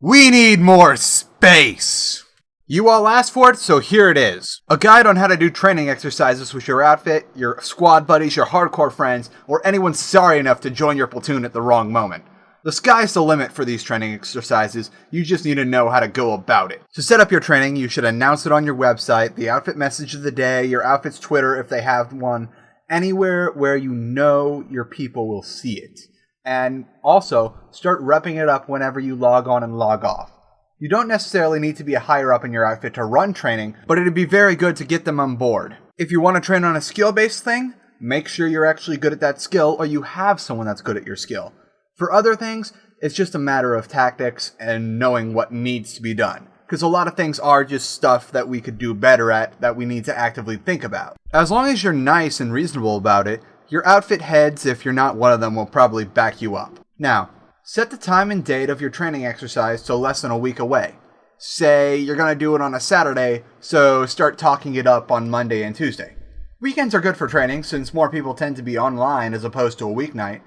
We need more space! You all asked for it, so here it is. A guide on how to do training exercises with your outfit, your squad buddies, your hardcore friends, or anyone sorry enough to join your platoon at the wrong moment. The sky's the limit for these training exercises, you just need to know how to go about it. To set up your training, you should announce it on your website, the outfit message of the day, your outfit's Twitter if they have one, anywhere where you know your people will see it. And also, start repping it up whenever you log on and log off. You don't necessarily need to be a higher up in your outfit to run training, but it'd be very good to get them on board. If you want to train on a skill-based thing, make sure you're actually good at that skill or you have someone that's good at your skill. For other things, it's just a matter of tactics and knowing what needs to be done. Because a lot of things are just stuff that we could do better at that we need to actively think about. As long as you're nice and reasonable about it, your outfit heads, if you're not one of them, will probably back you up. Now, set the time and date of your training exercise to less than a week away. Say you're going to do it on a Saturday, so start talking it up on Monday and Tuesday. Weekends are good for training since more people tend to be online as opposed to a weeknight,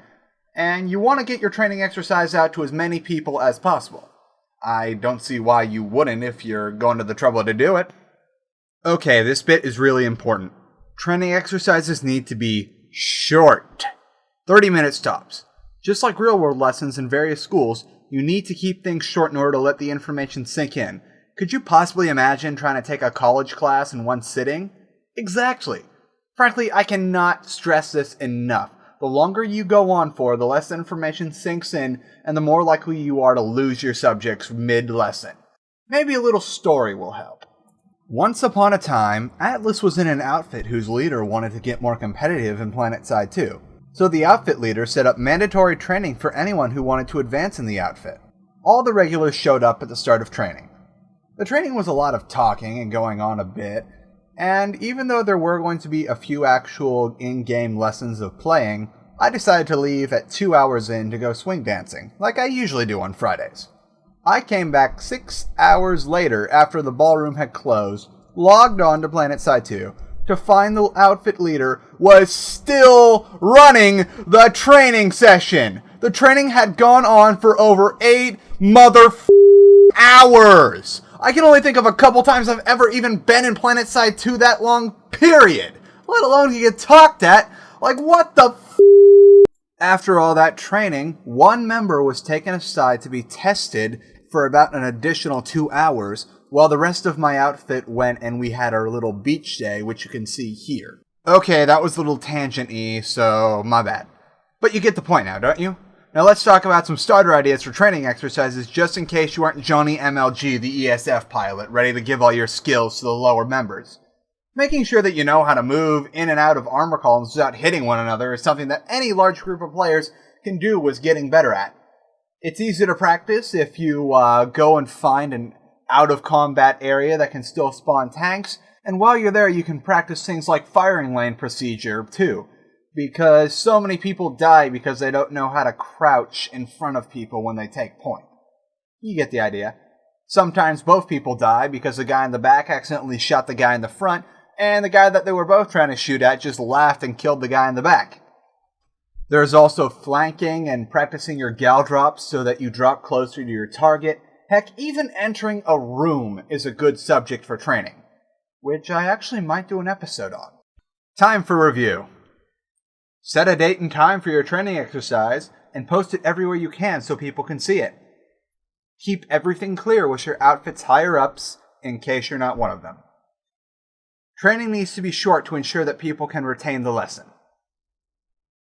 and you want to get your training exercise out to as many people as possible. I don't see why you wouldn't if you're going to the trouble to do it. Okay, this bit is really important. Training exercises need to be short. 30 minutes tops. Just like real-world lessons in various schools, you need to keep things short in order to let the information sink in. Could you possibly imagine trying to take a college class in one sitting? Exactly. Frankly, I cannot stress this enough. The longer you go on for, the less information sinks in, and the more likely you are to lose your subjects mid-lesson. Maybe a little story will help. Once upon a time, Atlas was in an outfit whose leader wanted to get more competitive in Planetside 2. So the outfit leader set up mandatory training for anyone who wanted to advance in the outfit. All the regulars showed up at the start of training. The training was a lot of talking and going on a bit, and even though there were going to be a few actual in-game lessons of playing, I decided to leave at 2 hours in to go swing dancing, like I usually do on Fridays. I came back 6 hours later after the ballroom had closed, logged on to Planetside 2, to find the outfit leader was still running the training session. The training had gone on for over 8 hours. I can only think of a couple times I've ever even been in Planetside 2 that long, period. Let alone get talked at. Like, what the After all that training, one member was taken aside to be tested for about an additional 2 hours, while the rest of my outfit went and we had our little beach day, which you can see here. Okay, that was a little tangent-y, so my bad. But you get the point now, don't you? Now let's talk about some starter ideas for training exercises just in case you aren't Johnny MLG, the ESF pilot, ready to give all your skills to the lower members. Making sure that you know how to move in and out of armor columns without hitting one another is something that any large group of players can do with getting better at. It's easy to practice if you go and find an out-of-combat area that can still spawn tanks, and while you're there you can practice things like firing lane procedure too, because so many people die because they don't know how to crouch in front of people when they take point. You get the idea. Sometimes both people die because the guy in the back accidentally shot the guy in the front, and the guy that they were both trying to shoot at just laughed and killed the guy in the back. There's also flanking and practicing your gal drops so that you drop closer to your target. Heck, even entering a room is a good subject for training, which I actually might do an episode on. Time for review. Set a date and time for your training exercise and post it everywhere you can so people can see it. Keep everything clear with your outfit's higher-ups in case you're not one of them. Training needs to be short to ensure that people can retain the lesson.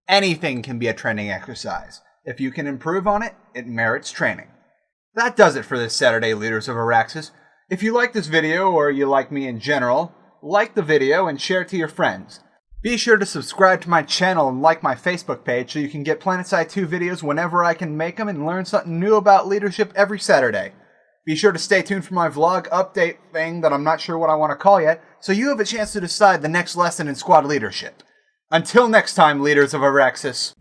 Anything can be a training exercise. If you can improve on it, it merits training. That does it for this Saturday, Leaders of Araxis. If you like this video, or you like me in general, like the video and share it to your friends. Be sure to subscribe to my channel and like my Facebook page so you can get Planetside 2 videos whenever I can make them and learn something new about leadership every Saturday. Be sure to stay tuned for my vlog update thing that I'm not sure what I want to call yet, so you have a chance to decide the next lesson in squad leadership. Until next time, Leaders of Araxis.